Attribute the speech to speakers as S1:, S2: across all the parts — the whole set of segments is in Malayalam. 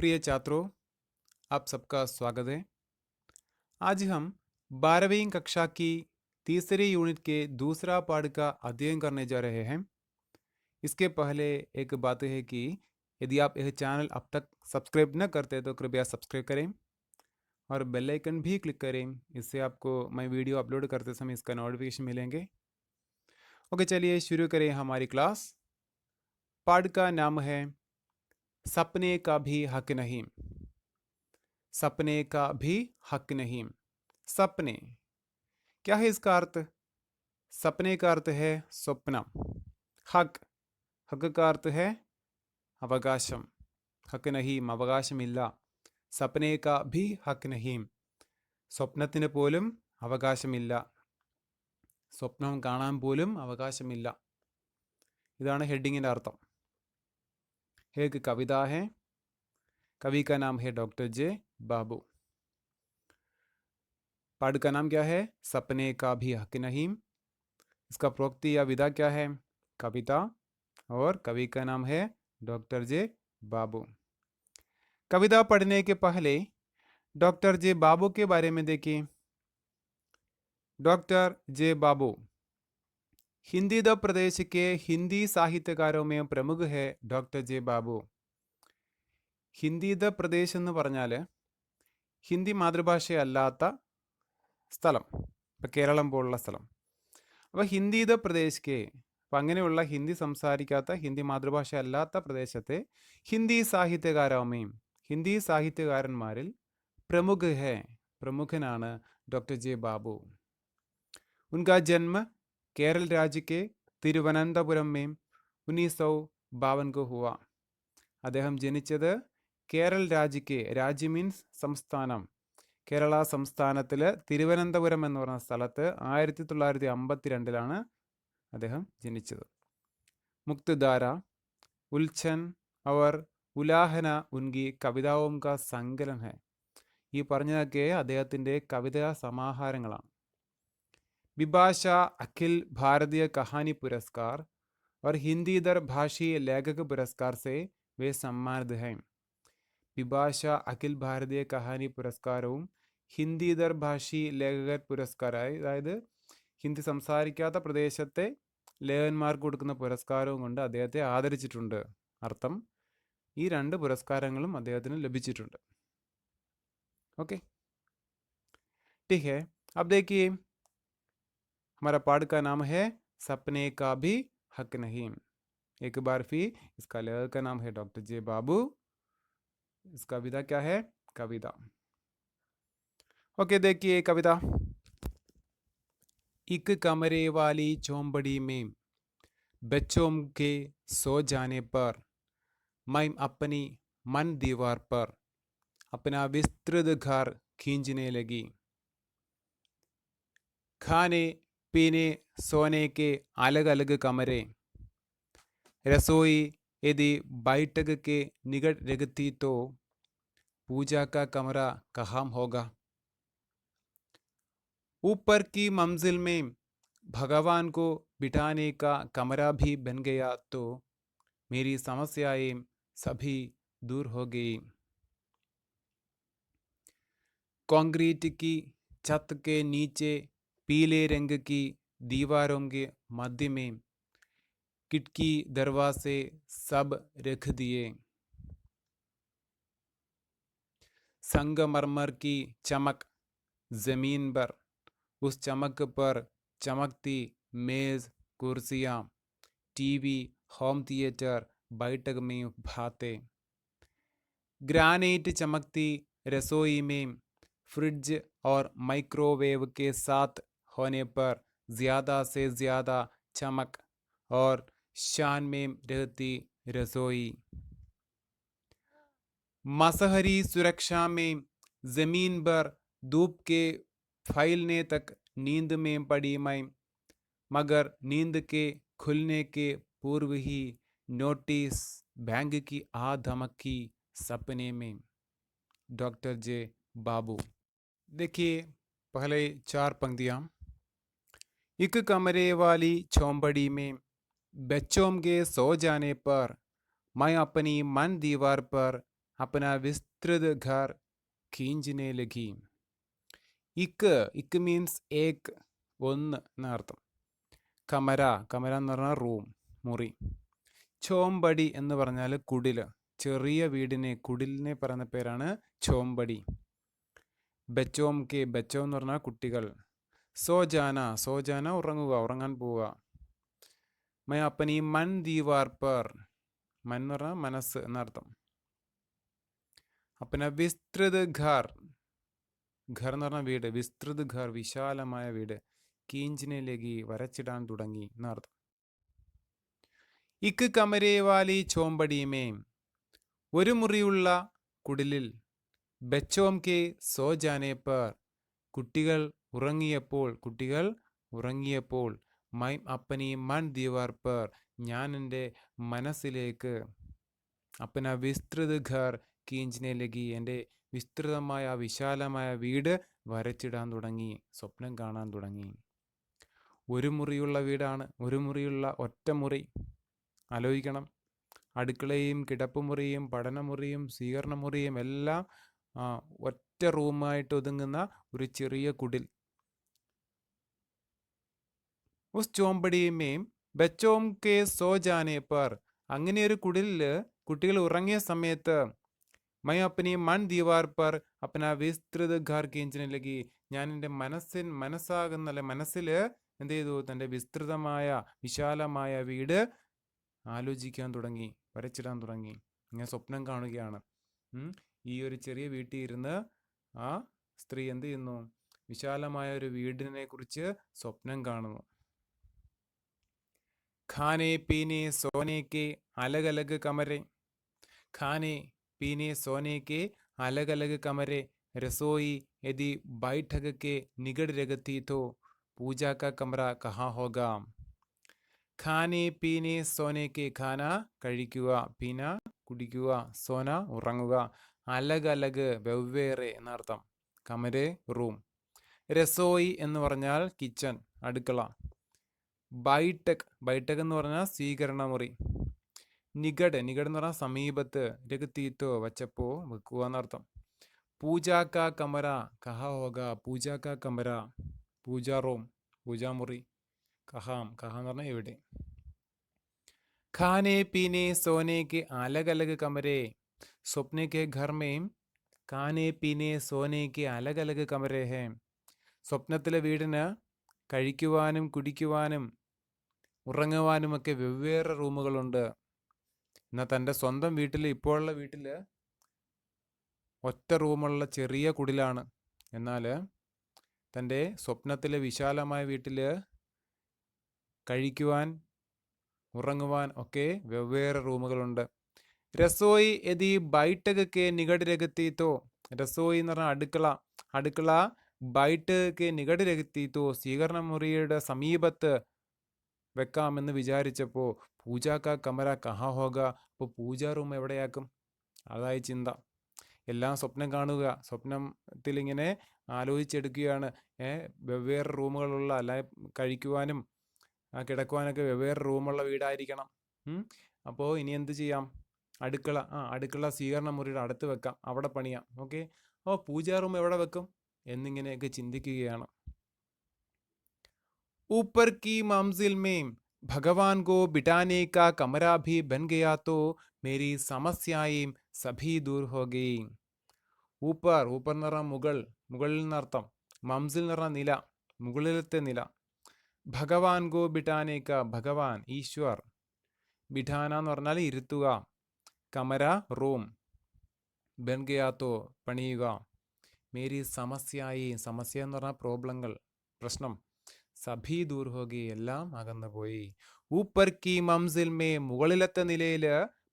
S1: प्रिय छात्रों, आप सबका स्वागत है। आज हम 12वीं कक्षा की तीसरी यूनिट के दूसरा पाठ का अध्ययन करने जा रहे हैं। इसके पहले एक बात है कि यदि आप यह चैनल अब तक सब्सक्राइब न करते तो कृपया सब्सक्राइब करें और बेल आइकन भी क्लिक करें। इससे आपको मैं वीडियो अपलोड करते समय इसका नोटिफिकेशन मिलेंगे। ओके, चलिए शुरू करें हमारी क्लास। पाठ का नाम है सपने का भी हक नहीं। सपने का भी हक नहीं। सपने, क्या है इसका अर्थ? सपने का अर्थ है स्वप्न। हक, हक का अर्थ है അവകാശം. ഹക്ക് നഹീം, അവകാശമില്ല. സപ്നേക ഭി ഹക്ക് നഹീം, സ്വപ്നത്തിന് പോലും അവകാശമില്ല. സ്വപ്നം കാണാൻ പോലും അവകാശമില്ല. ഇതാണ് ഹെഡിങ്ങിൻ്റെ അർത്ഥം. एक कविता है, कवि का नाम है डॉक्टर जे बाबू। पाठ का नाम क्या है? सपने का भी हक नहीं। इसका प्रोक्ति या विधा क्या है? कविता, और कवि का नाम है डॉक्टर जे बाबू। कविता पढ़ने के पहले डॉक्टर जे बाबू के बारे में देखिए। डॉक्टर जे बाबू हिंदी द प्रदेश के हिंदी साहित्यकारों में प्रमुख है। डॉक्टर जे बाबू ഹിന്ദി ദ പ്രദേശ് എന്ന് പറഞ്ഞാൽ ഹിന്ദി മാതൃഭാഷയല്ലാത്ത സ്ഥലം, ഇപ്പം കേരളം പോലുള്ള സ്ഥലം. അപ്പോൾ ഹിന്ദി ദ പ്രദേശ് കെ, അപ്പം അങ്ങനെയുള്ള ഹിന്ദി സംസാരിക്കാത്ത, ഹിന്ദി മാതൃഭാഷ അല്ലാത്ത പ്രദേശത്തെ ഹിന്ദി സാഹിത്യകാരോമയും, ഹിന്ദി സാഹിത്യകാരന്മാരിൽ പ്രമുഖനാണ് ഡോക്ടർ ജെ ബാബു. उनका जन्म केरल राज्य के തിരുവനന്തപുരം में 1952 को हुआ. അദ്ദേഹം ജനിച്ചത് കേരൾ രാജ്യക്ക്, രാജ്യ മീൻസ് സംസ്ഥാനം, കേരള സംസ്ഥാനത്തിൽ തിരുവനന്തപുരം എന്ന് പറഞ്ഞ സ്ഥലത്ത് 1952 അദ്ദേഹം ജനിച്ചത്. മുക്തധാര, ഉൽഛൻ और ഉലാഹന ഉൻകി കവിതാവും കാ സങ്കലൻ ഹെ. ഈ പറഞ്ഞതൊക്കെ അദ്ദേഹത്തിൻ്റെ കവിതാ സമാഹാരങ്ങളാണ്. बिभाषा अखिल भारतीय कहानी पुरस्कार और हिंदी दर भाषीय लेखक पुरस्कार से वे सम्मानित हैं. बिभाषा अखिल भारतीय कहानी പുരസ്കാരവും ഹിന്ദി ദർ ഭാഷി ലേഖകർ പുരസ്കാരമായി, അതായത് ഹിന്ദി സംസാരിക്കാത്ത പ്രദേശത്തെ ലേഖകന്മാർക്ക് കൊടുക്കുന്ന പുരസ്കാരവും കൊണ്ട് അദ്ദേഹത്തെ ആദരിച്ചിട്ടുണ്ട്. അർത്ഥം, ഈ രണ്ട് പുരസ്കാരങ്ങളും അദ്ദേഹത്തിന് ലഭിച്ചിട്ടുണ്ട്. ഓക്കെ, ठीक है. अब देखिए, हमारा पाठ का नाम है सपने का भी हक नहीं. एक बार फिर, इसका लेखक का नाम है डॉक्टर जे बाबू. इसका विधा क्या है? कविता. ओके, देखिए कविता. एक कमरे वाली चौंबड़ी में बच्चों के सो जाने पर मैं अपनी मन दीवार पर अपना विस्तृत घर खींचने लगी. खाने पीने सोने के अलग अलग कमरे, रसोई यदि बैठक के निकट रखती तो पूजा का कमरा कहाँ होगा. ऊपर की मंजिल में भगवान को बिठाने का कमरा भी बन गया तो मेरी समस्याएं सभी दूर हो गई. कंक्रीट की छत के नीचे पीले रंग की दीवारों के मध्य में खिड़की दरवाजे सब रख दिए. संगमरमर की चमक जमीन पर, उस चमक पर चमकती मेज, कुर्सियाँ, टीवी, होम थिएटर बैठक में भाते. ग्रेनाइट चमकती रसोई में फ्रिज और माइक्रोवेव के साथ होने पर ज़्यादा से ज़्यादा चमक और शान में रहती रसोई. मसहरी सुरक्षा में ज़मीन पर धूप के फैलने तक नींद में पड़ी मैं, मगर नींद के खुलने के पूर्व ही नोटिस बैंक की आ धमकी सपने में. डॉक्टर जे बाबू. देखिए पहले 4 पंक्तियाँ. एक कमरे वाली चौंबड़ी में बच्चों के सो जाने पर मैं अपनी मन दीवार पर अपना विस्तृत घर खींचने लगी. ഇക്ക് മീൻസ് ഏക്, ഒന്ന് എന്നർത്ഥം. കമര, കമര എന്ന് പറഞ്ഞാൽ റൂം, മുറി. ചോമ്പടി എന്ന് പറഞ്ഞാൽ കുടില്, ചെറിയ വീടിനെ, കുടിലിനെ പറയുന്ന പേരാണ് ചോമ്പടി. ബച്ചോം കെ, ബച്ചോ എന്ന് പറഞ്ഞാൽ കുട്ടികൾ. സോജാന, സോജാന ഉറങ്ങുക, ഉറങ്ങാൻ പോവുക. മൈ അപ്പനി മൻ ദീവാർ പർ, മൻ എന്ന് പറഞ്ഞാൽ മനസ്സ് എന്നർത്ഥം. അപ്പന വിസ്തൃത് ഘർ, ഘർ എന്ന് പറഞ്ഞാൽ വീട്, വിസ്തൃത് ഘർ വിശാലമായ വീട്. കീഞ്ചിനിലേക്ക് വരച്ചിടാൻ തുടങ്ങി എന്നർത്ഥം. ഇക്ക് കമരേ വാലി ചോമ്പടിയുമേ, ഒരു മുറിയുള്ള കുടിലിൽ. ബച്ചോം കെ സോ ജാനെ പർ, കുട്ടികൾ ഉറങ്ങിയപ്പോൾ, കുട്ടികൾ ഉറങ്ങിയപ്പോൾ. മൈ അപ്പനി മൺ ദീവാർ പർ, ഞാൻ എൻ്റെ മനസ്സിലേക്ക്. അപ്പന വിസ്തൃത് ഘർ കീഞ്ചിനിലേക്ക്, എൻ്റെ വിസ്തൃതമായ വിശാലമായ വീട് വരച്ചിടാൻ തുടങ്ങി, സ്വപ്നം കാണാൻ തുടങ്ങി. ഒരു മുറിയുള്ള വീടാണ്, ഒരു മുറിയുള്ള ഒറ്റ മുറി. ആലോചിക്കണം, അടുക്കളയും കിടപ്പുമുറിയും പഠനമുറിയും സ്വീകരണമുറിയും എല്ലാം ഒറ്റ റൂമായിട്ട് ഒതുങ്ങുന്ന ഒരു ചെറിയ കുടിൽ. ഉസ് ചോമ്പടിയുമേയും ബച്ചോം കെ സോ ജാനെ പർ, അങ്ങനെ ഒരു കുടിലിൽ കുട്ടികൾ ഉറങ്ങിയ സമയത്ത്. മൈ അപ്പനി മൺ ദീവാർ പർ അപ്പന വിസ്തൃത് ഘർ കീഞ്ചിനിലേക്ക്, ഞാൻ എൻ്റെ മനസ്സാകുന്ന മനസ്സിൽ എന്ത് ചെയ്തു, തൻ്റെ വിസ്തൃതമായ വിശാലമായ വീട് ആലോചിക്കാൻ തുടങ്ങി, വരച്ചിടാൻ തുടങ്ങി. ഇങ്ങനെ സ്വപ്നം കാണുകയാണ്. ഈ ഒരു ചെറിയ വീട്ടിൽ ഇരുന്ന് ആ സ്ത്രീ എന്ത് ചെയ്യുന്നു, വിശാലമായ ഒരു വീടിനെ കുറിച്ച് സ്വപ്നം കാണുന്നു. ഖാനെ പീനെ സോനെ കെ അലഗ് അലഗ് കമരെ, ഖാനെ पीने सोने के अलग अलग कमरे. रसोई यदि बैठक के निकट रहती तो पूजा का कमरा कहाँ होगा. खाने पीने सोने के, खाന കഴിക്കുക, പീന കുടിക്കുക, സോന ഉറങ്ങുക, അലഗ് അലഗ് വെവ്വേറെ എന്നർത്ഥം, കമരെ റൂം. രസോയി എന്ന് പറഞ്ഞാൽ കിച്ചൺ, അടുക്കള. ബൈഠക്, ബൈഠക് എന്ന് പറഞ്ഞാൽ സ്വീകരണ മുറി. നികട്, നികട് എന്ന് പറഞ്ഞാൽ സമീപത്ത്. രഗത്തീത്തോ വച്ചപ്പോ, വെക്കുക എന്നർത്ഥം. പൂജാക്ക കമര കഹ ഹോഗ, പൂജാക്ക കമര പൂജാ റൂം, പൂജാമുറി. കഹാം, കഹ എന്ന് പറഞ്ഞാൽ എവിടെ. ഖാനെ പീനെ സോനെ കെ അലഗ് അലഗ് കമരെ, സ്വപ്നെ കെ ഘർ മേം ഖാനെ പീനെ സോനെ കെ അലഗ് അലഗ് കമരെ ഹേ. സ്വപ്നത്തിലെ വീടിന് കഴിക്കുവാനും കുടിക്കുവാനും ഉറങ്ങുവാനുമൊക്കെ വെവ്വേറെ റൂമുകളുണ്ട്. എന്നാൽ തൻ്റെ സ്വന്തം വീട്ടിൽ, ഇപ്പോഴുള്ള വീട്ടിൽ ഒറ്റ റൂമുള്ള ചെറിയ കുടിലാണ്. എന്നാൽ തൻ്റെ സ്വപ്നത്തിലെ വിശാലമായ വീട്ടിൽ കഴിക്കുവാൻ ഉറങ്ങുവാൻ ഒക്കെ വെവ്വേറെ റൂമുകളുണ്ട്. രസോയി യദി ബൈഠക് നികട് രഗത്തീത്തോ, രസോയി എന്ന് പറഞ്ഞാൽ അടുക്കള, അടുക്കള ബൈഠക് നികട് രഗത്തീത്തോ സ്വീകരണ മുറിയുടെ സമീപത്ത് വെക്കാമെന്ന് വിചാരിച്ചപ്പോൾ പൂജാക്ക കമര കഹാ ഹോഗ, അപ്പോൾ പൂജാ റൂം എവിടെയാക്കും, അതായി ചിന്ത. എല്ലാം സ്വപ്നം കാണുക, സ്വപ്നത്തിൽ ഇങ്ങനെ ആലോചിച്ചെടുക്കുകയാണ്. വെവ്വേറെ റൂമുകളുള്ള, അല്ല കഴിക്കുവാനും കിടക്കുവാനൊക്കെ വെവ്വേറെ റൂമുള്ള വീടായിരിക്കണം. അപ്പോൾ ഇനി എന്ത് ചെയ്യാം, അടുക്കള, അടുക്കള സ്വീകരണ മുറിയുടെ അടുത്ത് വെക്കാം, അവിടെ പണിയാം. ഓക്കെ, അപ്പോൾ പൂജാ റൂം എവിടെ വെക്കും എന്നിങ്ങനെയൊക്കെ ചിന്തിക്കുകയാണ്. ऊपर की मंजिल में भगवान को बिठाने का कमरा भी बन गया तो मेरी समस्याएं सभी दूर हो गई. ऊपर, ऊपर എന്ന് പറഞ്ഞാൽ മുകൾ, മുകളിൽ എന്നർത്ഥം. മംസിൽ എന്ന് പറഞ്ഞാൽ നില, മുകളിലത്തെ നില. ഭഗവാൻ ഗോ ബിട്ടാനേക്ക, ഭഗവാൻ ഈശ്വർ. ബിഠാന എന്ന് പറഞ്ഞാൽ ഇരുത്തുക. കമര റൂം. ബൻ ഗയാത്തോ പണിയുക. മേരി സമസ്യായി, സമസ്യ എന്ന് പറഞ്ഞാൽ പ്രോബ്ലങ്ങൾ, പ്രശ്നം. സഭി ദൂർ ഹോഗി, എല്ലാം അകന്നുപോയി. ഊപ്പർ കി മംസിൽ മേ, മുകളിലത്തെ നിലയിൽ.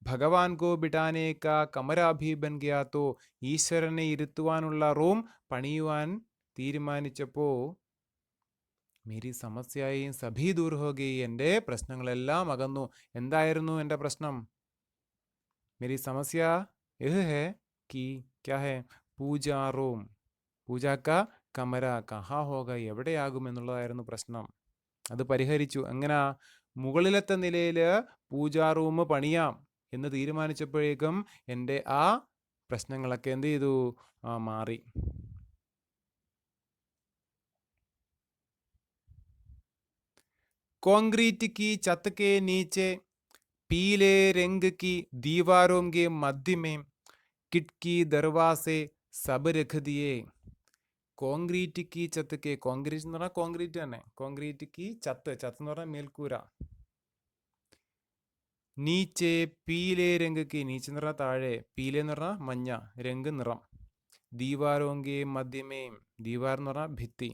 S1: ഭഗവാൻ കോ ബിട്ടാനെ കാ കമര ഭി ബൻ ഗയാ തോ, ഈശ്വരനെ ഇരുത്തുവാനുള്ള റൂം പണിയുവാൻ തീരുമാനിച്ചപ്പോൾ മേരി സമസ്യായി സഭി ദൂർ ഹോഗി, എൻ്റെ പ്രശ്നങ്ങളെല്ലാം അകന്നു. എന്തായിരുന്നു എൻ്റെ പ്രശ്നം? മേരി സമസ്യ യഹ് ഹേ കി ക്യാ ഹേ, പൂജാ റൂം. പൂജാക്ക കമര കഹാ ഹോഗ, എവിടെയാകുമെന്നുള്ളതായിരുന്നു പ്രശ്നം. അത് പരിഹരിച്ചു. എങ്ങനെ? മുകളിലത്തെ നിലയിൽ പൂജാ റൂം പണിയാം എന്ന് തീരുമാനിച്ചപ്പോഴേക്കും എൻ്റെ ആ പ്രശ്നങ്ങളൊക്കെ എന്ത് ചെയ്തു? മാറി. कंक्रीट की छत के नीचे पीले रंग की दीवारों के मध्य में खिड़की दरवाजे सब रख दिए. കോൺക്രീറ്റ് കീ ചത്ത് കോൺക്രീറ്റ് എന്ന് പറഞ്ഞാൽ കോൺക്രീറ്റ് തന്നെ. കോൺക്രീറ്റ് കീ ചത്ത് എന്ന് പറഞ്ഞാൽ മേൽക്കൂര. നീച്ചെ പീലെ രംഗ് കീ, നീച്ച എന്ന് പറഞ്ഞാൽ താഴെ, പീലെ എന്ന് പറഞ്ഞാൽ മഞ്ഞ, രംഗ് നിറം. ദീവാരോങ്കെ മധ്യമേ, ദീവാർ എന്ന് പറഞ്ഞാൽ ഭിത്തി.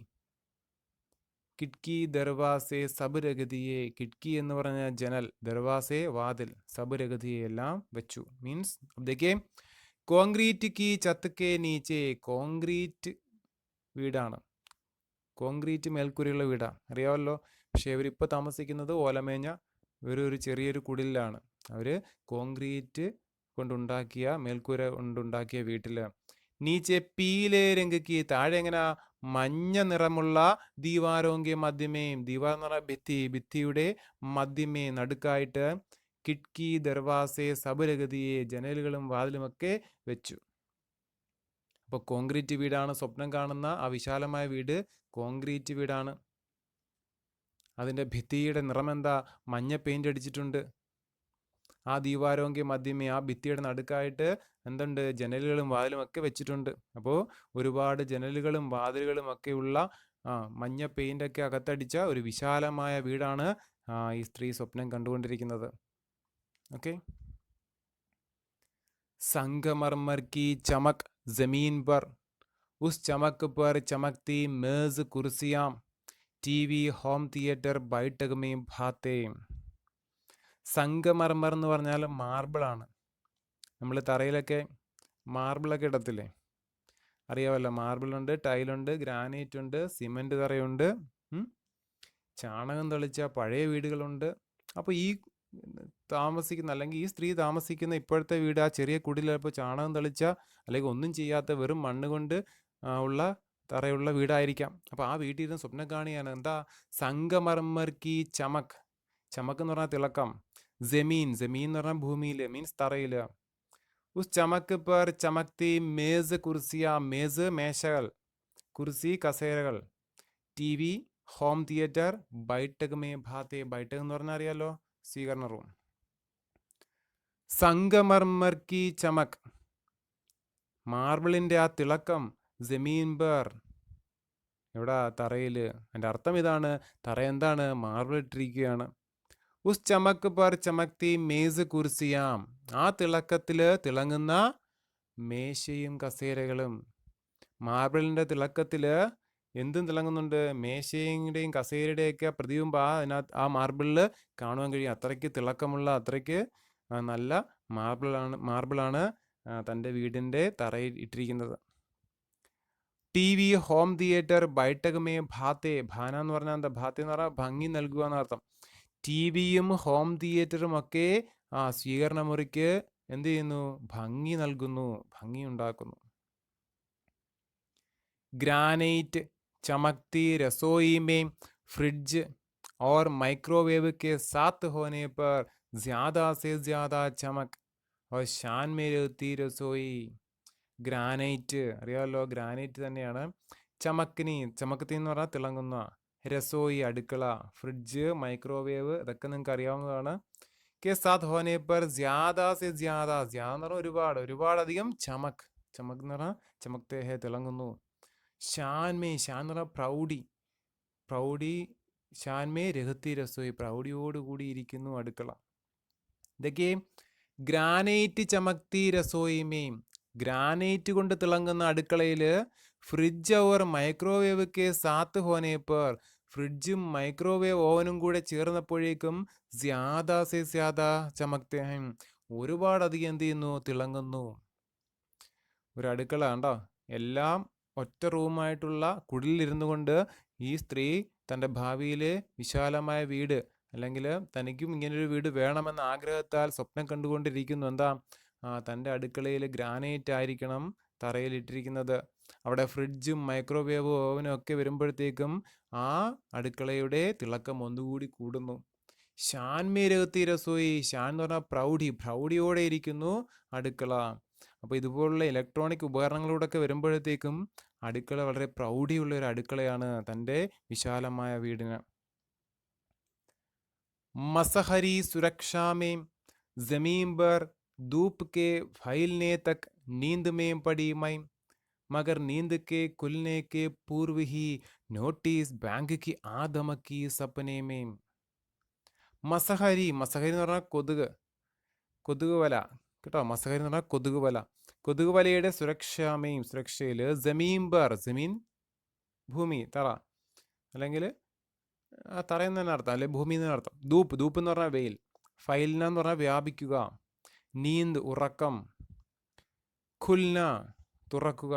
S1: കിഡ്കി ദർവാസെ സബ് രഗതിയെ, കിഡ്കി എന്ന് പറഞ്ഞ ജനൽ, ദർവാസെ വാതിൽ, സബ് രഗതിയെ എല്ലാം വെച്ചു. മീൻസ് देखिए കോൺക്രീറ്റ് കീ ചത്ത് കെ നീച്ചെ, കോൺക്രീറ്റ് വീടാണ്, കോൺക്രീറ്റ് മേൽക്കൂരയുള്ള വീടാണ്, അറിയാമല്ലോ. പക്ഷേ ഇവരിപ്പോൾ താമസിക്കുന്നത് ഓലമേഞ്ഞ ഒരു ചെറിയൊരു കുടിലാണ്. അവർ കോൺക്രീറ്റ് കൊണ്ടുണ്ടാക്കിയ മേൽക്കൂര കൊണ്ടുണ്ടാക്കിയ വീട്ടിൽ. നീച്ചെ പീലെ രംഗക്ക്, താഴെ എങ്ങനെ മഞ്ഞ നിറമുള്ള ദീവാരോങ്കെ മധ്യമേയും, ദീവാർ എന്ന് പറഞ്ഞാൽ ഭിത്തി, ഭിത്തിയുടെ മധ്യമേ നടുക്കായിട്ട് കിഡ്കി ദർവാസെ സബ് രഗതിയെ, ജനലുകളും വാതിലുമൊക്കെ വെച്ചു. അപ്പോൾ കോൺക്രീറ്റ് വീടാണ് സ്വപ്നം കാണുന്ന ആ വിശാലമായ വീട്, കോൺക്രീറ്റ് വീടാണ്. അതിൻ്റെ ഭിത്തിയുടെ നിറം എന്താ? മഞ്ഞ പെയിൻ്റ് അടിച്ചിട്ടുണ്ട്. ആ ദീവാരോങ്കെ മധ്യമേ, ആ ഭിത്തിയുടെ നടുക്കായിട്ട് എന്തുണ്ട്? ജനലുകളും വാതിലും ഒക്കെ വെച്ചിട്ടുണ്ട്. അപ്പോൾ ഒരുപാട് ജനലുകളും വാതിലുകളും ഒക്കെ ഉള്ള മഞ്ഞ പെയിൻ്റൊക്കെ അകത്തടിച്ച ഒരു വിശാലമായ വീടാണ് ഈ സ്ത്രീ സ്വപ്നം കണ്ടുകൊണ്ടിരിക്കുന്നത്. ഓക്കെ. संगमरमर की चमक जमीन पर, उस चमक पर चमकती मेज कुर्सियाँ, टीवी होम थिएटर बैठक में भाते. സംഗമർമർ എന്ന് പറഞ്ഞാൽ മാർബിളാണ്. നമ്മൾ തറയിലൊക്കെ മാർബിളൊക്കെ ഇടത്തില്ലേ, അറിയാമല്ലോ. മാർബിളുണ്ട്, ടൈലുണ്ട്, ഗ്രാനൈറ്റ് ഉണ്ട്, സിമെൻറ്റ് തറയുണ്ട്, ചാണകം തെളിച്ച പഴയ വീടുകളുണ്ട്. അപ്പോൾ ഈ താമസിക്കുന്ന, അല്ലെങ്കിൽ ഈ സ്ത്രീ താമസിക്കുന്ന ഇപ്പോഴത്തെ വീട്, ആ ചെറിയ കുടിലിപ്പോൾ ചാണകം തെളിച്ച അല്ലെങ്കിൽ ഒന്നും ചെയ്യാത്ത വെറും മണ്ണ് കൊണ്ട് ഉള്ള തറയുള്ള വീടായിരിക്കാം. അപ്പോൾ ആ വീട്ടിൽ ഇരുന്ന് സ്വപ്നം കാണുകയാണ്. എന്താ? സംഗമർമർ കി ചമക്, ചമക്ക് എന്ന് പറഞ്ഞാൽ തിളക്കം. ജമീൻ, ജമീൻ എന്ന് പറഞ്ഞാൽ ഭൂമിയിൽ, മീൻസ് തറയിൽ. ഉസ് ചമക്ക് പർ ചമക്തി മേസ് കുർസിയ, മേസ് മേശകൾ, കുർസി കസേരകൾ, T V home theatre ബൈഠക് may ഭാത്തെ, ബൈഠക് എന്ന് പറഞ്ഞാൽ അറിയാലോ, സ്വീകരണ റൂം. സംഗമർമർ കി ചമക്, മാർബിളിൻ്റെ ആ തിളക്കം. ജമീൻ പർ, എവിടെ? തറയിൽ. അതിൻ്റെ അർത്ഥം ഇതാണ്, തറ എന്താണ്? മാർബിൾ ഇട്ടിരിക്കുകയാണ്. ഉസ് ചമക്ക് പർ ചമക്തി മേസ് കുർസിയാം, ആ തിളക്കത്തിൽ തിളങ്ങുന്ന മേശയും കസേരകളും. മാർബിളിൻ്റെ തിളക്കത്തിൽ എന്തും തിളങ്ങുന്നുണ്ട്? മേശയുടെയും കസേരയുടെയൊക്കെ പ്രതിബിംബം അതിനകത്ത്, ആ മാർബിളിൽ കാണുവാൻ കഴിയും. അത്രയ്ക്ക് തിളക്കമുള്ള, അത്രയ്ക്ക് നല്ല മാർബിളാണ് തൻ്റെ വീടിൻ്റെ തറയിൽ ഇട്ടിരിക്കുന്നത്. T V home theatre ബൈഠക് may ഭാത്തെ, ഭാന എന്ന് പറഞ്ഞാൽ എന്താ? ഭാത്തെ എന്ന് പറഞ്ഞാൽ ഭംഗി നൽകുക എന്നർത്ഥം. ടി വിയും ഹോം തിയേറ്ററും ഒക്കെ ആ സ്വീകരണ മുറിക്ക് എന്ത് ചെയ്യുന്നു? ഭംഗി നൽകുന്നു, ഭംഗി ഉണ്ടാക്കുന്നു. ग्रेनाइट चमकती रसोई में फ्रिज और माइक्रोवेव के साथ होने पर ज़्यादा से ज़्यादा चमक और शान में रहती रसोई. ഗ്രാനൈറ്റ് അറിയാമല്ലോ, ഗ്രാനൈറ്റ് തന്നെയാണ്. ചമക്കത്തി എന്ന് പറഞ്ഞാൽ തിളങ്ങുന്ന. രസോയി അടുക്കള, ഫ്രിഡ്ജ്, മൈക്രോവേവ് ഇതൊക്കെ നിങ്ങൾക്ക് അറിയാവുന്നതാണ്. കെ സാത്ത് ഹോനെ പർ ജ്യാദാ സെ ജ്യാദാ, ജ്യാദ എന്ന് പറഞ്ഞാൽ ഒരുപാടധികം ചമക് എന്ന് പറഞ്ഞാൽ ചമക്തേ ഹേ തിളങ്ങുന്നു. ഷാൻ മേ, ഷാൻ എന്ന് പറഞ്ഞാൽ പ്രൗഢി, ഷാൻ മേ രഹത്തി രസോയി, പ്രൗഢിയോടുകൂടി ഇരിക്കുന്നു അടുക്കള. ഇതൊക്കെ ഗ്രാനൈറ്റ് ചമക്തി രസോയി മേ, ഗ്രാനൈറ്റ് കൊണ്ട് തിളങ്ങുന്ന അടുക്കളയിൽ ഫ്രിഡ്ജ് ഓർ മൈക്രോവേവ് കെ സാത്ത് ഹോനെ പർ, ഫ്രിഡ്ജും മൈക്രോവേവ് ഓവനും കൂടെ ചേർന്നപ്പോഴേക്കും ജ്യാദാ സെ ജ്യാദാ ചമക്തേ ഹൈ, ഒരുപാടധികം എന്ത് ചെയ്യുന്നു? തിളങ്ങുന്നു. ഒരു അടുക്കള കണ്ടോ, എല്ലാം ഒറ്റ റൂമായിട്ടുള്ള കുടിലിരുന്നു കൊണ്ട് ഈ സ്ത്രീ തൻ്റെ ഭാവിയിലെ വിശാലമായ വീട്, അല്ലെങ്കിൽ തനിക്കും ഇങ്ങനൊരു വീട് വേണമെന്ന ആഗ്രഹത്താൽ സ്വപ്നം കണ്ടുകൊണ്ടിരിക്കുന്നു. എന്താ? തൻ്റെ അടുക്കളയിൽ ഗ്രാനൈറ്റ് ആയിരിക്കണം തറയിലിട്ടിരിക്കുന്നത്. അവിടെ ഫ്രിഡ്ജും മൈക്രോവേവും ഓവനും ഒക്കെ വരുമ്പോഴത്തേക്കും ആ അടുക്കളയുടെ തിളക്കം ഒന്നുകൂടി കൂടുന്നു. ഷാൻ മേ രഹത്തി രസോയി, ഷാൻ എന്ന് പറഞ്ഞാൽ പ്രൗഢിയോടെ ഇരിക്കുന്നു അടുക്കള. അപ്പോൾ ഇതുപോലുള്ള ഇലക്ട്രോണിക് ഉപകരണങ്ങളോടൊക്കെ വരുമ്പോഴത്തേക്കും അടുക്കള വളരെ പ്രൗഢിയുള്ള ഒരു അടുക്കളയാണ് തൻ്റെ വിശാലമായ വീടിന്. मसहरी सुरक्षा में जमीन पर धूप के फैलने तक नींद में पड़ी मैं, मगर नींद के खुलने के पूर्व ही നോട്ടീസ് ബാങ്ക് की ആദമക്കി സപ്പനെ में. മസഹരി എന്ന് പറഞ്ഞാൽ കൊതുക് വല കേട്ടോ. മസഹരി എന്ന് പറഞ്ഞാൽ കൊതുക് വല. കൊതുക് വലയുടെ സുരക്ഷയിൽ ജമീൻ ഭൂമി തറ, അല്ലെങ്കിൽ തറയെന്ന് തന്നെ അർത്ഥം, അല്ലെ ഭൂമി എന്ന് അർത്ഥം. ധൂപ്പ് എന്ന് പറഞ്ഞാൽ വെയിൽ, ഫൈൽന എന്ന് പറഞ്ഞാൽ വ്യാപിക്കുക, നീന്ത് ഉറക്കം, ഖുൽന തുറക്കുക,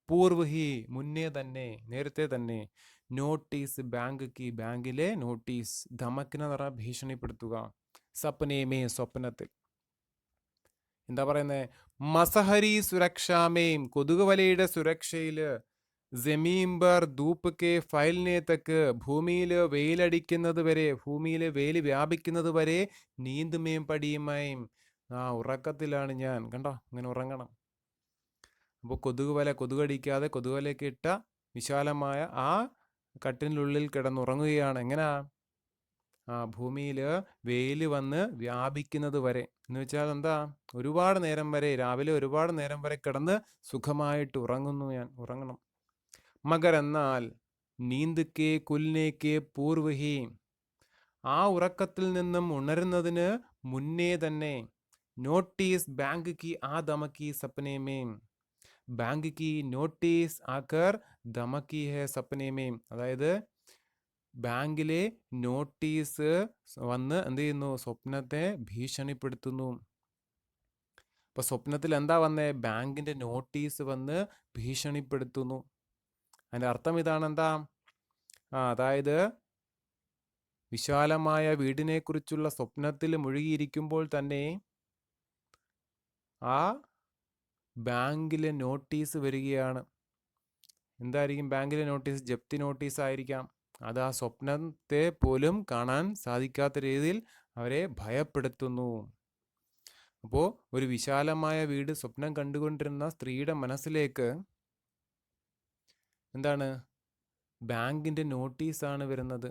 S1: പൂർവഹി മുന്നേ തന്നെ, നേരത്തെ തന്നെ, നോട്ടീസ് ബാങ്കിലെ നോട്ടീസ്, ധമക്കിന എന്ന് പറഞ്ഞാൽ ഭീഷണിപ്പെടുത്തുക, സപ്നേമേ സ്വപ്നത്തിൽ. എന്താ പറയുന്നത്? മസഹരി സുരക്ഷാമേം കൊതുക് വലയുടെ സുരക്ഷയില്, ജമീംബർ ധൂപ്പ് കെ ഫൈലിനെ തക്ക് ഭൂമിയിൽ വെയിലടിക്കുന്നത് വരെ, ഭൂമിയിൽ വെയിൽ വ്യാപിക്കുന്നത് വരെ, നീന്തുമേം പടിയുമേം ഉറക്കത്തിലാണ് ഞാൻ. കണ്ടോ, ഇങ്ങനെ ഉറങ്ങണം. അപ്പോൾ കൊതുകടിക്കാതെ കൊതുകുവലയൊക്കെ ഇട്ട വിശാലമായ ആ കട്ടിനുള്ളിൽ കിടന്നുറങ്ങുകയാണ്. എങ്ങനാ? ഭൂമിയിൽ വെയിൽ വന്ന് വ്യാപിക്കുന്നത് വരെ എന്ന് വെച്ചാൽ എന്താ? ഒരുപാട് നേരം വരെ, രാവിലെ ഒരുപാട് നേരം വരെ കിടന്ന് സുഖമായിട്ട് ഉറങ്ങണം. മഗർ എന്നാൽ നീന്തുക്കെ കുൽനേക്കെ പൂർവഹി, ആ ഉറക്കത്തിൽ നിന്നും ഉണരുന്നതിന് മുന്നേ തന്നെ, നോട്ടീസ് ബാങ്ക് കി ആ ദമക്കി സപ്നേമേം, ബാങ്ക് കി നോട്ടീസ് ആക്കർ ദമക്കി ഹെ സപ്നേമേം, അതായത് ബാങ്കിലെ നോട്ടീസ് വന്ന് എന്ത് ചെയ്യുന്നു? സ്വപ്നത്തെ ഭീഷണിപ്പെടുത്തുന്നു. അപ്പൊ സ്വപ്നത്തിൽ എന്താ വന്നേ? ബാങ്കിന്റെ നോട്ടീസ് വന്ന് ഭീഷണിപ്പെടുത്തുന്നു. അതിന്റെ അർത്ഥം ഇതാണ്. എന്താ? അതായത് വിശാലമായ വീടിനെ കുറിച്ചുള്ള സ്വപ്നത്തിൽ മുഴുകിയിരിക്കുമ്പോൾ തന്നെ ആ ബാങ്കിലെ നോട്ടീസ് വരികയാണ്. എന്തായിരിക്കും ബാങ്കിലെ നോട്ടീസ്? ജപ്തി നോട്ടീസ് ആയിരിക്കാം. അത് ആ സ്വപ്നത്തെ പോലും കാണാൻ സാധിക്കാത്ത രീതിയിൽ അവരെ ഭയപ്പെടുത്തുന്നു. അപ്പോൾ ഒരു വിശാലമായ വീട് സ്വപ്നം കണ്ടുകൊണ്ടിരുന്ന സ്ത്രീയുടെ മനസ്സിലേക്ക് എന്താണ്? ബാങ്കിന്റെ നോട്ടീസാണ് വരുന്നത്.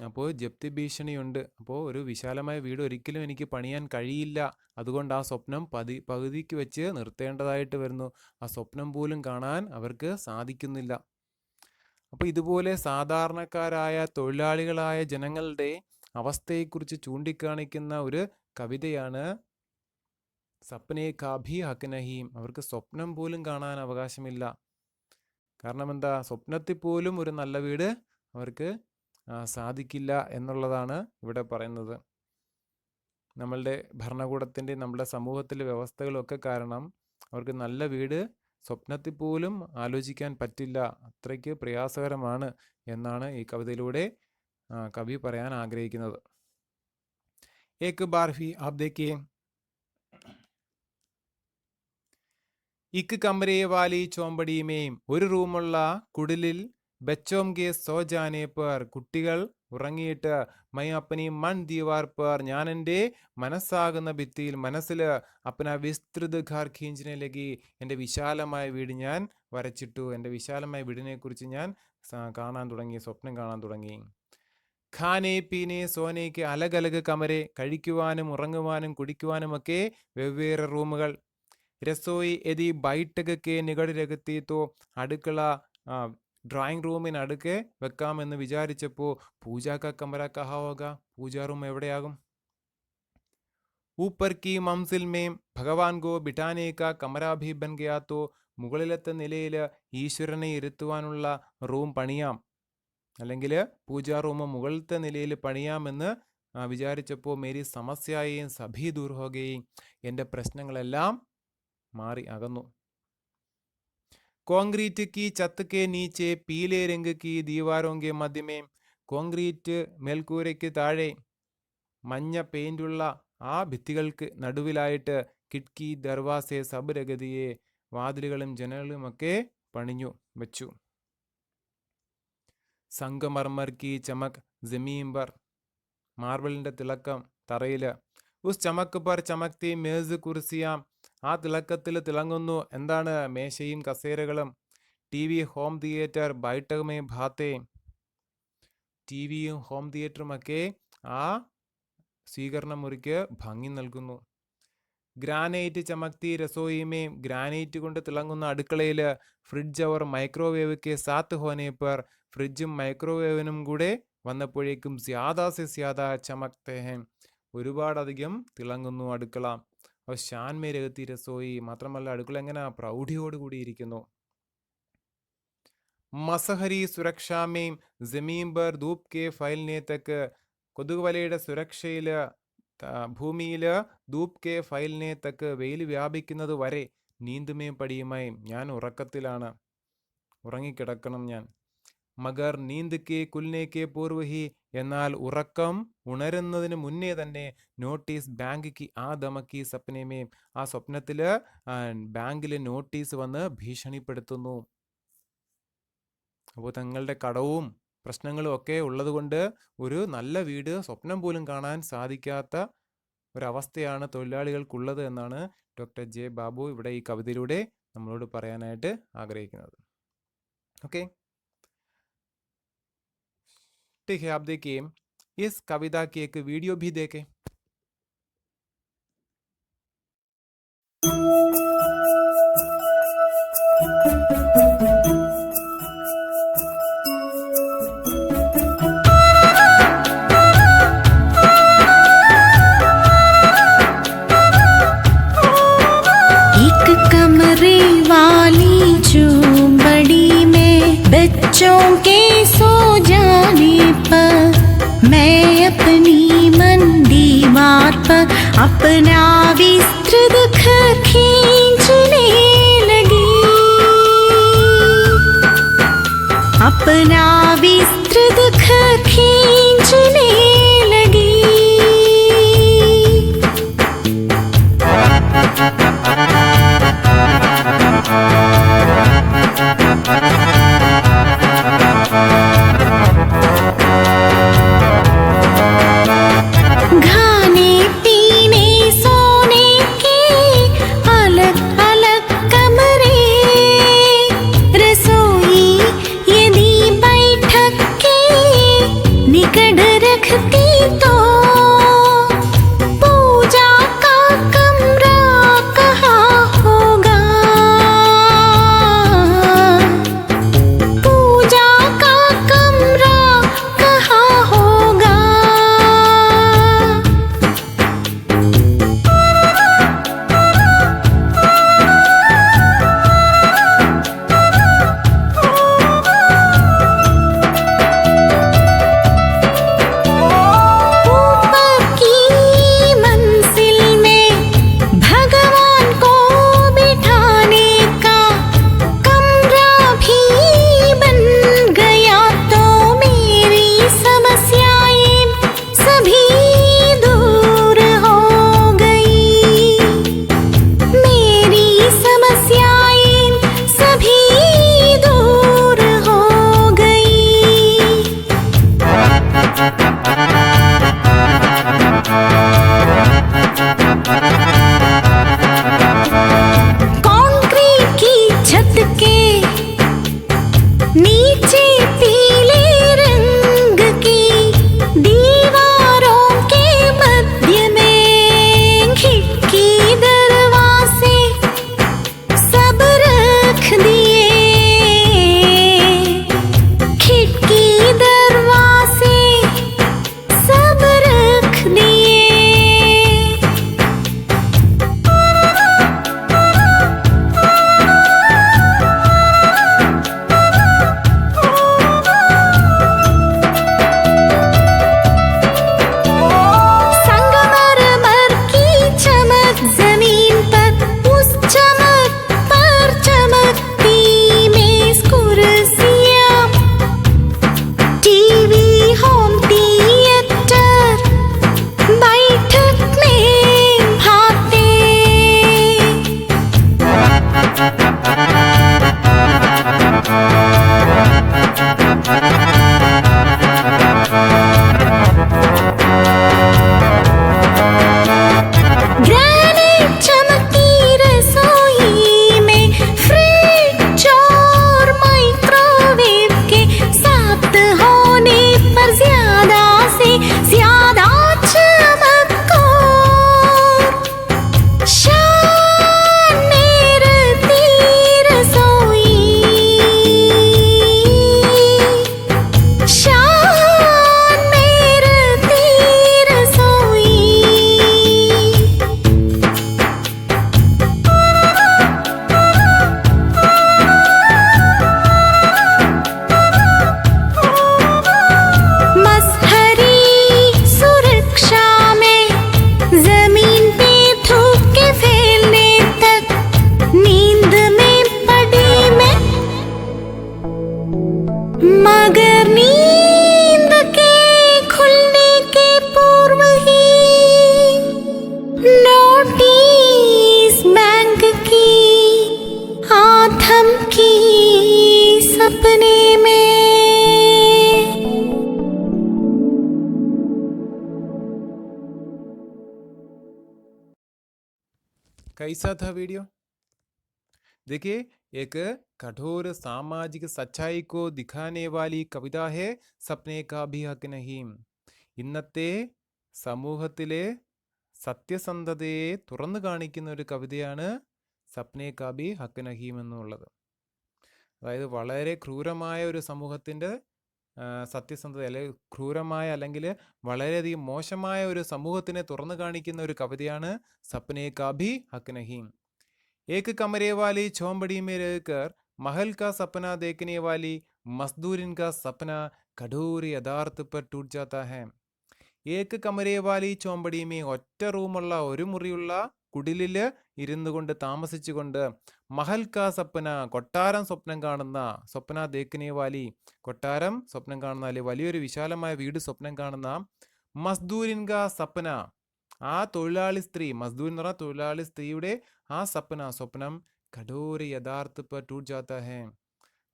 S1: അപ്പോൾ ജപ്തി ഭീഷണിയുണ്ട്. അപ്പോൾ ഒരു വിശാലമായ വീട് ഒരിക്കലും എനിക്ക് പണിയാൻ കഴിയില്ല, അതുകൊണ്ട് ആ സ്വപ്നം പകുതിക്ക് വെച്ച് നിർത്തേണ്ടതായിട്ട് വരുന്നു. ആ സ്വപ്നം പോലും കാണാൻ അവർക്ക് സാധിക്കുന്നില്ല. അപ്പോൾ ഇതുപോലെ സാധാരണക്കാരായ തൊഴിലാളികളായ ജനങ്ങളുടെ അവസ്ഥയെക്കുറിച്ച് ചൂണ്ടിക്കാണിക്കുന്ന ഒരു കവിതയാണ് സപ്നെ കാഭി ഹക്ക് നഹീം. അവർക്ക് സ്വപ്നം പോലും കാണാൻ അവകാശമില്ല. കാരണം എന്താ? സ്വപ്നത്തിൽ പോലും ഒരു നല്ല വീട് അവർക്ക് സാധിക്കില്ല എന്നുള്ളതാണ് ഇവിടെ പറയുന്നത്. നമ്മളുടെ ഭരണകൂടത്തിൻ്റെ, നമ്മുടെ സമൂഹത്തിലെ വ്യവസ്ഥകളൊക്കെ കാരണം അവർക്ക് നല്ല വീട് സ്വപ്നത്തിൽ പോലും ആലോചിക്കാൻ പറ്റില്ല. അത്രയ്ക്ക് പ്രയാസകരമാണ് എന്നാണ് ഈ കവിതയിലൂടെ കവി പറയാൻ ആഗ്രഹിക്കുന്നത്. ഏക് ബാർ ഭി ആപ് ദേഖിയേ, ഇക് കമരേ വാലി ചോമ്പടി മേം, ഒരു റൂമുള്ള കുടിലിൽ, ബച്ചോം കെ സോ ജാനേ പർ, കുട്ടികൾ ഉറങ്ങിയിട്ട്, മൈ അപ്പനി മൺ ദീവാർ പർ, ഞാൻ എൻ്റെ മനസ്സാകുന്ന ഭിത്തിയിൽ, മനസ്സിൽ, അപ്പന വിസ്തൃത് ഘർ ഖീഞ്ചിനെ ലഗി, എൻ്റെ വിശാലമായ വീട് ഞാൻ വരച്ചിട്ടു. എൻ്റെ വിശാലമായ വീടിനെ കുറിച്ച് ഞാൻ കാണാൻ തുടങ്ങി, സ്വപ്നം കാണാൻ തുടങ്ങി. ഖാനെ പീനെ സോനയ്ക്ക് അലഗ് കമരെ, കഴിക്കുവാനും ഉറങ്ങുവാനും കുടിക്കുവാനുമൊക്കെ വെവ്വേറെ റൂമുകൾ. രസോയി യദി ബൈഠക് കെ നികട് രഖത്തി തോ, അടുക്കള ഡ്രോയിങ് റൂമിനടുക്കെ വെക്കാമെന്ന് വിചാരിച്ചപ്പോൾ പൂജാ കാ കമര കഹാ ഹോഗ, പൂജാ റൂം എവിടെയാകും? ഊപ്പർ കി മംസിൽ മേം ഭഗവാൻ ഗോ ബിഠാനെ കാ കമര ഭി ബൻ ഗയാ തോ, മുകളിലത്തെ നിലയിൽ ഈശ്വരനെ ഇരുത്തുവാനുള്ള റൂം പണിയാം, അല്ലെങ്കിൽ പൂജാ റൂം മുകളിലത്തെ നിലയിൽ പണിയാമെന്ന് വിചാരിച്ചപ്പോൾ മേരി സമസ്യയും സഭി ദൂർ ഹോഗയും, എൻ്റെ പ്രശ്നങ്ങളെല്ലാം മാറി അകന്നു. കോൺക്രീറ്റ് കി ചത്ത് കെ നീച്ചെ പീലെ രംഗ് കി ദീവാരോങ്കെ മധ്യമേ, കോൺക്രീറ്റ് മേൽക്കൂരയ്ക്ക് താഴെ മഞ്ഞ പെയിന്റുള്ള ആ ഭിത്തികൾക്ക് നടുവിലായിട്ട്, കിട്കി ദർവാസെ സബ് രഗതിയെ, വാതിലുകളും ജനലുമൊക്കെ പണിഞ്ഞു വെച്ചു. സംഗമർമർ കി ചമക് ജമീൻ പർ, മാർബിളിന്റെ തിളക്കം തറയിൽ. ഉസ് ചമക് പർ ചമക്തി മേസ് കുർസിയാം, ആ തിളക്കത്തിൽ തിളങ്ങുന്നു. എന്താണ്? മേശയും കസേരകളും. ടി വി, ഹോം തിയേറ്റർ ബൈഠകമേ ഭാത്തേ. ടി വിയും ഹോം തിയേറ്ററുമൊക്കെ ആ സ്വീകരണ മുറിക്ക് ഭംഗി നൽകുന്നു. ഗ്രാനൈറ്റ് ചമക്തി രസോയിമേ. ഗ്രാനൈറ്റ് കൊണ്ട് തിളങ്ങുന്ന അടുക്കളയിൽ. ഫ്രിഡ്ജ് और മൈക്രോവേവ് കെ സാത്ത് ഹോനെ പർ. ഫ്രിഡ്ജും മൈക്രോവേവിനും കൂടെ വന്നപ്പോഴേക്കും ജ്യാദാ സെ ജ്യാദാ ചമക്തേ ഹെ. ഒരുപാടധികം തിളങ്ങുന്നു അടുക്കള. और शान में रहती रसोई. മാത്രമല്ല അടുക്കള എങ്ങനെ പ്രൗഢിയോടുകൂടി ഇരിക്കുന്നു. മസഹരി സുരക്ഷാമേം ജമീൻ പർ ധൂപ് കെ ഫൈൽനെ തക്ക്. കൊതുകുവലയുടെ സുരക്ഷയിൽ ഭൂമിയിൽ ധൂപ് കെ ഫൈൽനെ തക്ക് വെയിൽ വ്യാപിക്കുന്നത് വരെ നീന്തുമേ പടിയുമായി. ഞാൻ ഉറക്കത്തിലാണ്, ഉറങ്ങിക്കിടക്കണം ഞാൻ. മഗർ നീന്ത് കെ കുൽനെ കെ പൂർവഹി. എന്നാൽ ഉറക്കം ഉണരുന്നതിന് മുന്നേ തന്നെ നോട്ടീസ് ബാങ്ക് കി ആ ധമക്കി സപ്നമേ. ആ സ്വപ്നത്തിൽ ബാങ്കിൽ നോട്ടീസ് വന്ന് ഭീഷണിപ്പെടുത്തുന്നു. അപ്പോൾ തങ്ങളുടെ കടവും പ്രശ്നങ്ങളും ഒക്കെ ഉള്ളതുകൊണ്ട് ഒരു നല്ല വീട് സ്വപ്നം പോലും കാണാൻ സാധിക്കാത്ത ഒരവസ്ഥയാണ് തൊഴിലാളികൾക്കുള്ളത് എന്നാണ് ഡോക്ടർ ജെ ബാബു ഇവിടെ ഈ കവിതയിലൂടെ നമ്മളോട് പറയാനായിട്ട് ആഗ്രഹിക്കുന്നത്. ഓക്കെ, ठीक है, आप देखिए इस कविता की एक वीडियो भी देखें.
S2: एक कमरे वाली झोंपड़ी में बच्चों के सो जाने पर मैं अपनी मन दीवार पर अपना विस्तृत घर खींचने लगी. अपना विस्तृत घर खींचने लगी. खाने पीने सोने के अलग अलग कमरे. रसोई यदि बैठक के निकट
S1: कैसा था वीडियो? देखिए, एक कठोर सामाजिक सच्चाई को दिखाने वाली कविता है सपने का भी हक नहीं. ഇന്നത്തെ സമൂഹത്തിലെ സത്യസന്ധതയെ തുറന്നു കാണിക്കുന്ന ഒരു കവിതയാണ് സപ്നെ കാ ഭി ഹക്ക് നഹീം എന്നുള്ളത്. അതായത് വളരെ ക്രൂരമായ ഒരു സമൂഹത്തിൻ്റെ സത്യസന്ധത അല്ലെങ്കിൽ ക്രൂരമായ അല്ലെങ്കിൽ വളരെയധികം മോശമായ ഒരു സമൂഹത്തിനെ തുറന്നു കാണിക്കുന്ന ഒരു കവിതയാണ് സപ്നെ കാ ഭി ഹക്ക് നഹീം. एक कमरे वाली झोंपड़ी में रहकर महल का सपना देखने वाली मजदूरिन का सपना कठोर यഥാർത്ഥ पर टूट जाता है. ഏക്ക് കമരേ വാലി ചോമ്പടിയുമേ ഒറ്റ റൂമുള്ള ഒരു മുറിയുള്ള കുടിലിൽ ഇരുന്നു കൊണ്ട് താമസിച്ചുകൊണ്ട് മഹൽ കാ സപ്പന കൊട്ടാരം സ്വപ്നം കാണുന്ന സ്വപ്ന ദേക്കിനെ വാലി കൊട്ടാരം സ്വപ്നം കാണുന്ന അല്ലെങ്കിൽ വലിയൊരു വിശാലമായ വീട് സ്വപ്നം കാണുന്ന മസ്ദൂരിൻ കാ സപ്പന ആ തൊഴിലാളി സ്ത്രീ മസ്ദൂർ എന്ന് പറഞ്ഞാൽ തൊഴിലാളി സ്ത്രീയുടെ ആ സ്വപ്നം കഠോര യഥാർത്ഥ പർ ടൂട്ട് ജാത്ത ഹേ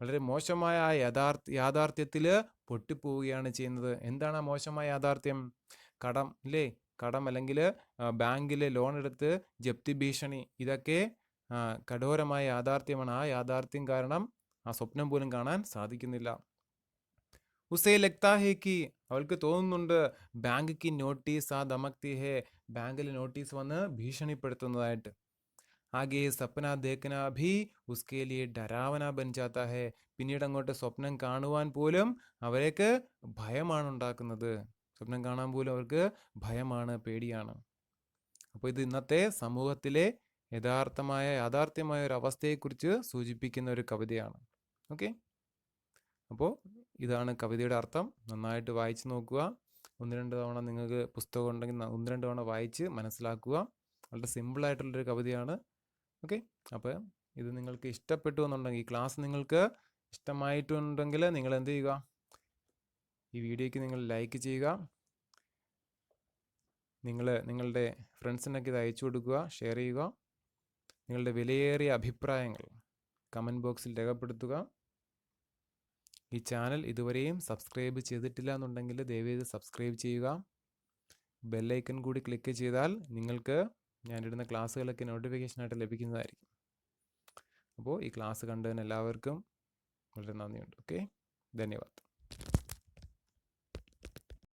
S1: വളരെ മോശമായ ആ യാഥാർത്ഥ്യത്തിൽ പൊട്ടിപ്പോവുകയാണ് ചെയ്യുന്നത്. എന്താണ് ആ മോശമായ യാഥാർത്ഥ്യം? കടം ഇല്ലേ, കടം അല്ലെങ്കിൽ ബാങ്കിൽ ലോൺ എടുത്ത് ജപ്തി ഭീഷണി, ഇതൊക്കെ കഠോരമായ യാഥാർത്ഥ്യമാണ്. ആ യാഥാർത്ഥ്യം കാരണം ആ സ്വപ്നം പോലും കാണാൻ സാധിക്കുന്നില്ല. ഉസേ ലഗ്താ ഹേ കി അവൾക്ക് തോന്നുന്നുണ്ട് ബാങ്ക് കി നോട്ടീസ് ആ ദമക്തി ഹേ ബാങ്കിൽ നോട്ടീസ് വന്ന് ഭീഷണിപ്പെടുത്തുന്നതായിട്ട്. ആകെ സപ്ന ദേഖന ഭി ഉസ്കെ ലിയെ ഡരാവന ബൻ ജാത്ത ഹേ പിന്നീട് അങ്ങോട്ട് സ്വപ്നം കാണുവാൻ പോലും അവർക്ക് ഭയമാണ് ഉണ്ടാക്കുന്നത്. സ്വപ്നം കാണാൻ പോലും അവർക്ക് ഭയമാണ്, പേടിയാണ്. അപ്പോൾ ഇത് ഇന്നത്തെ സമൂഹത്തിലെ യാഥാർത്ഥ്യമായ ഒരു അവസ്ഥയെക്കുറിച്ച് സൂചിപ്പിക്കുന്ന ഒരു കവിതയാണ്. ഓക്കെ, അപ്പോൾ ഇതാണ് കവിതയുടെ അർത്ഥം. നന്നായിട്ട് വായിച്ച് നോക്കുക. 1-2 തവണ നിങ്ങൾക്ക് പുസ്തകം ഉണ്ടെങ്കിൽ 1-2 തവണ വായിച്ച് മനസ്സിലാക്കുക. വളരെ സിമ്പിളായിട്ടുള്ളൊരു കവിതയാണ്. ഓക്കെ, അപ്പോൾ ഇത് നിങ്ങൾക്ക് ഇഷ്ടപ്പെട്ടു എന്നുണ്ടെങ്കിൽ, ഈ ക്ലാസ് നിങ്ങൾക്ക് ഇഷ്ടമായിട്ടുണ്ടെങ്കിൽ നിങ്ങൾ എന്ത് ചെയ്യുക, ഈ വീഡിയോയ്ക്ക് നിങ്ങൾ ലൈക്ക് ചെയ്യുക. നിങ്ങളുടെ ഫ്രണ്ട്സിനൊക്കെ ഇത് അയച്ചു കൊടുക്കുക, ഷെയർ ചെയ്യുക. നിങ്ങളുടെ വിലയേറിയ അഭിപ്രായങ്ങൾ കമൻറ്റ് ബോക്സിൽ രേഖപ്പെടുത്തുക. ഈ ചാനൽ ഇതുവരെയും സബ്സ്ക്രൈബ് ചെയ്തിട്ടില്ല എന്നുണ്ടെങ്കിൽ ദയവേത് സബ്സ്ക്രൈബ് ചെയ്യുക. ബെല്ലൈക്കൺ കൂടി ക്ലിക്ക് ചെയ്താൽ നിങ്ങൾക്ക് ഞാനിടുന്ന ക്ലാസ്സുകളൊക്കെ നോട്ടിഫിക്കേഷനായിട്ട് ലഭിക്കുന്നതായിരിക്കും. അപ്പോൾ ഈ ക്ലാസ് കണ്ടതിന് എല്ലാവർക്കും വളരെ നന്ദിയുണ്ട്. ഓക്കെ, ധന്യവാദം.